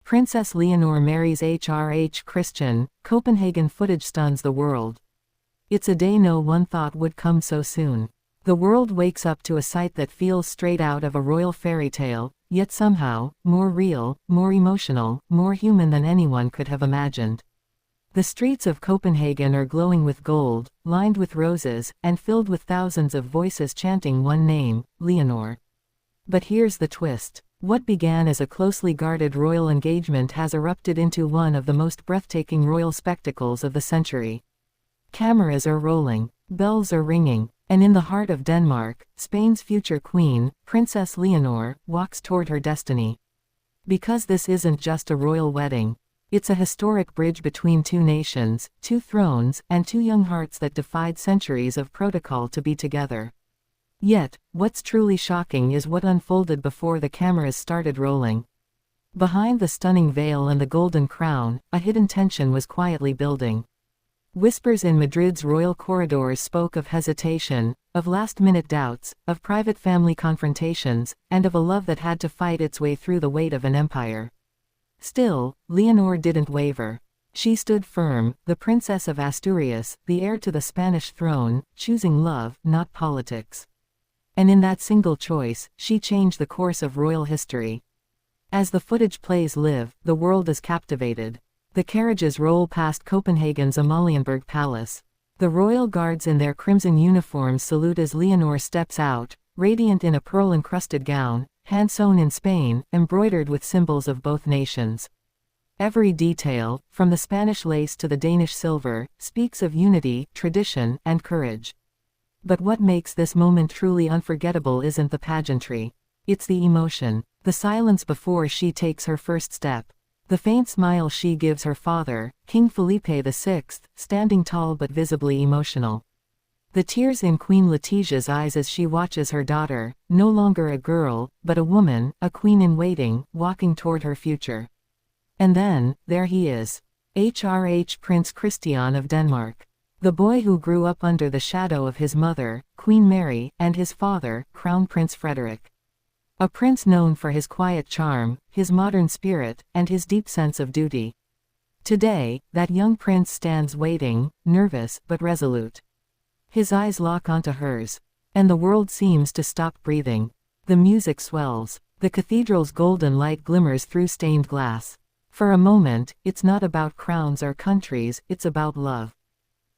Princess Leonor marries HRH Christian, Copenhagen footage stuns the world. It's a day no one thought would come so soon. The world wakes up to a sight that feels straight out of a royal fairy tale, yet somehow, more real, more emotional, more human than anyone could have imagined. The streets of Copenhagen are glowing with gold, lined with roses, and filled with thousands of voices chanting one name, Leonor. But here's the twist. What began as a closely guarded royal engagement has erupted into one of the most breathtaking royal spectacles of the century. Cameras are rolling, bells are ringing, and in the heart of Denmark, Spain's future queen, Princess Leonor, walks toward her destiny. Because this isn't just a royal wedding. It's a historic bridge between two nations, two thrones, and two young hearts that defied centuries of protocol to be together. Yet, what's truly shocking is what unfolded before the cameras started rolling. Behind the stunning veil and the golden crown, a hidden tension was quietly building. Whispers in Madrid's royal corridors spoke of hesitation, of last-minute doubts, of private family confrontations, and of a love that had to fight its way through the weight of an empire. Still, Leonor didn't waver. She stood firm, the Princess of Asturias, the heir to the Spanish throne, choosing love, not politics. And in that single choice, she changed the course of royal history. As the footage plays live, the world is captivated. The carriages roll past Copenhagen's Amalienborg Palace. The royal guards in their crimson uniforms salute as Leonor steps out, radiant in a pearl-encrusted gown, hand-sewn in Spain, embroidered with symbols of both nations. Every detail, from the Spanish lace to the Danish silver, speaks of unity, tradition, and courage. But what makes this moment truly unforgettable isn't the pageantry. It's the emotion, the silence before she takes her first step. The faint smile she gives her father, King Felipe VI, standing tall but visibly emotional. The tears in Queen Letitia's eyes as she watches her daughter, no longer a girl, but a woman, a queen in waiting, walking toward her future. And then, there he is. HRH Prince Christian of Denmark. The boy who grew up under the shadow of his mother, Queen Mary, and his father, Crown Prince Frederik. A prince known for his quiet charm, his modern spirit, and his deep sense of duty. Today, that young prince stands waiting, nervous but resolute. His eyes lock onto hers. And the world seems to stop breathing. The music swells. The cathedral's golden light glimmers through stained glass. For a moment, it's not about crowns or countries, it's about love.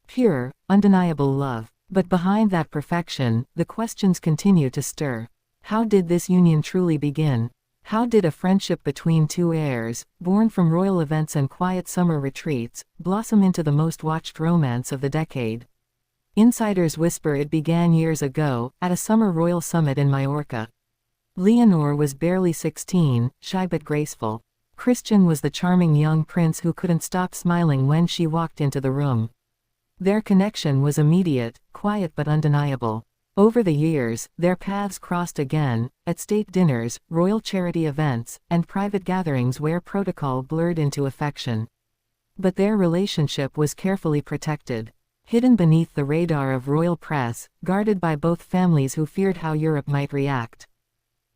Pure, undeniable love. But behind that perfection, the questions continue to stir. How did this union truly begin? How did a friendship between two heirs, born from royal events and quiet summer retreats, blossom into the most watched romance of the decade? Insiders whisper it began years ago, at a summer royal summit in Majorca. Leonor was barely 16, shy but graceful. Christian was the charming young prince who couldn't stop smiling when she walked into the room. Their connection was immediate, quiet but undeniable. Over the years, their paths crossed again, at state dinners, royal charity events, and private gatherings where protocol blurred into affection. But their relationship was carefully protected. Hidden beneath the radar of royal press, guarded by both families who feared how Europe might react.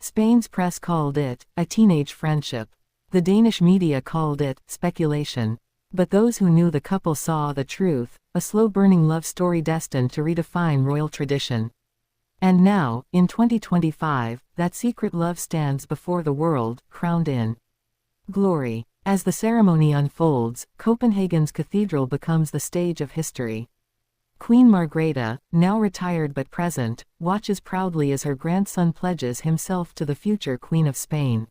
Spain's press called it a teenage friendship. The Danish media called it speculation. But those who knew the couple saw the truth, a slow-burning love story destined to redefine royal tradition. And now, in 2025, that secret love stands before the world, crowned in glory. As the ceremony unfolds, Copenhagen's cathedral becomes the stage of history. Queen Margrethe, now retired but present, watches proudly as her grandson pledges himself to the future Queen of Spain.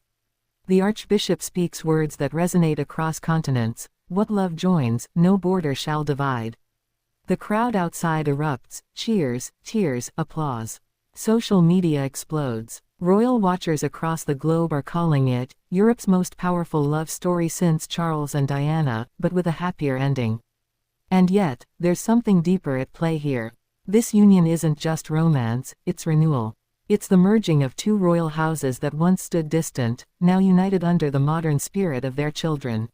The Archbishop speaks words that resonate across continents: "What love joins, no border shall divide." The crowd outside erupts, cheers, tears, applause. Social media explodes. Royal watchers across the globe are calling it Europe's most powerful love story since Charles and Diana, but with a happier ending. And yet, there's something deeper at play here. This union isn't just romance, it's renewal. It's the merging of two royal houses that once stood distant, now united under the modern spirit of their children.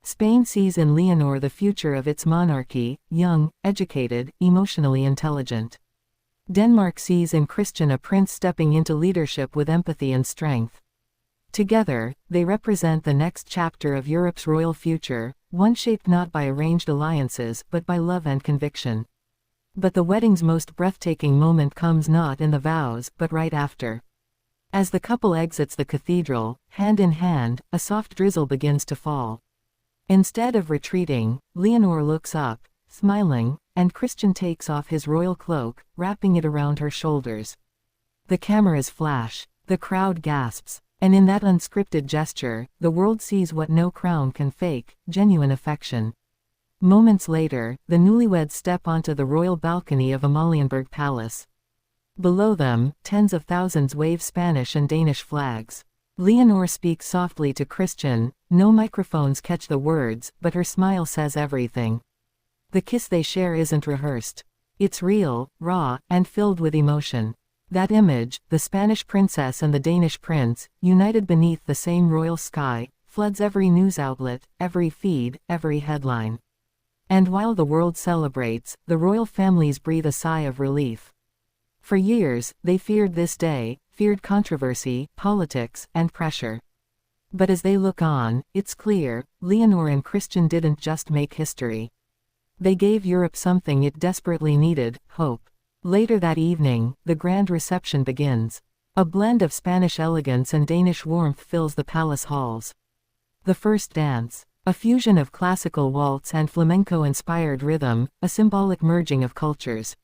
Spain sees in Leonor the future of its monarchy, young, educated, emotionally intelligent. Denmark sees in Christian a prince stepping into leadership with empathy and strength. Together, they represent the next chapter of Europe's royal future, one shaped not by arranged alliances but by love and conviction. But the wedding's most breathtaking moment comes not in the vows but right after. As the couple exits the cathedral, hand in hand, a soft drizzle begins to fall. Instead of retreating, Leonor looks up, smiling, and Christian takes off his royal cloak, wrapping it around her shoulders. The cameras flash, the crowd gasps, and in that unscripted gesture, the world sees what no crown can fake: genuine affection. Moments later, the newlyweds step onto the royal balcony of Amalienburg Palace. Below them, tens of thousands wave Spanish and Danish flags. Leonor speaks softly to Christian. No microphones catch the words, but her smile says everything. The kiss they share isn't rehearsed. It's real, raw, and filled with emotion. That image, the Spanish princess and the Danish prince, united beneath the same royal sky, floods every news outlet, every feed, every headline. And while the world celebrates, the royal families breathe a sigh of relief. For years, they feared this day, feared controversy, politics, and pressure. But as they look on, it's clear, Leonor and Christian didn't just make history. They gave Europe something it desperately needed: hope. Later that evening, the grand reception begins. A blend of Spanish elegance and Danish warmth fills the palace halls. The first dance, a fusion of classical waltz and flamenco-inspired rhythm, a symbolic merging of cultures.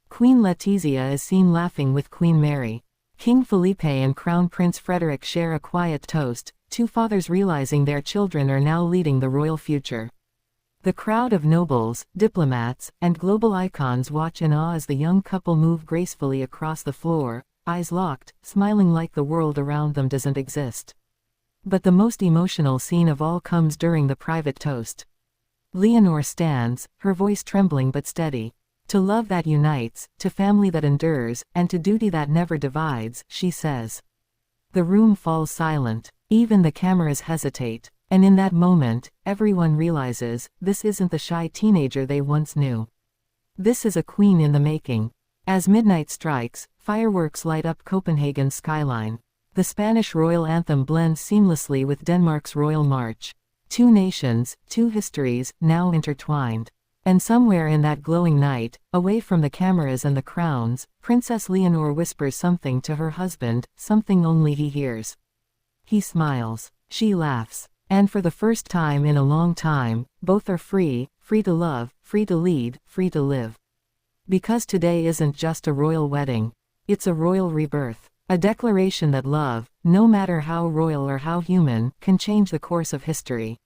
Queen Letizia is seen laughing with Queen Mary. King Felipe and Crown Prince Frederick share a quiet toast, two fathers realizing their children are now leading the royal future. The crowd of nobles, diplomats, and global icons watch in awe as the young couple move gracefully across the floor, eyes locked, smiling like the world around them doesn't exist. But the most emotional scene of all comes during the private toast. Leonor stands, her voice trembling but steady. To love that unites, to family that endures, and to duty that never divides, she says. The room falls silent. Even the cameras hesitate. And in that moment, everyone realizes, this isn't the shy teenager they once knew. This is a queen in the making. As midnight strikes, fireworks light up Copenhagen's skyline. The Spanish royal anthem blends seamlessly with Denmark's royal march. Two nations, two histories, now intertwined. And somewhere in that glowing night, away from the cameras and the crowns, Princess Leonor whispers something to her husband, something only he hears. He smiles. She laughs. And for the first time in a long time, both are free, free to love, free to lead, free to live. Because today isn't just a royal wedding. It's a royal rebirth. A declaration that love, no matter how royal or how human, can change the course of history.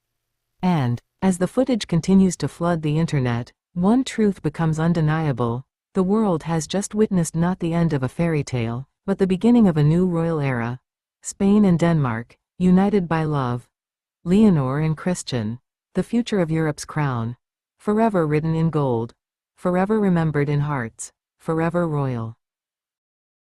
And, as the footage continues to flood the internet, one truth becomes undeniable: the world has just witnessed not the end of a fairy tale, but the beginning of a new royal era. Spain and Denmark, united by love. Leonor and Christian, the future of Europe's crown. Forever written in gold. Forever remembered in hearts. Forever royal.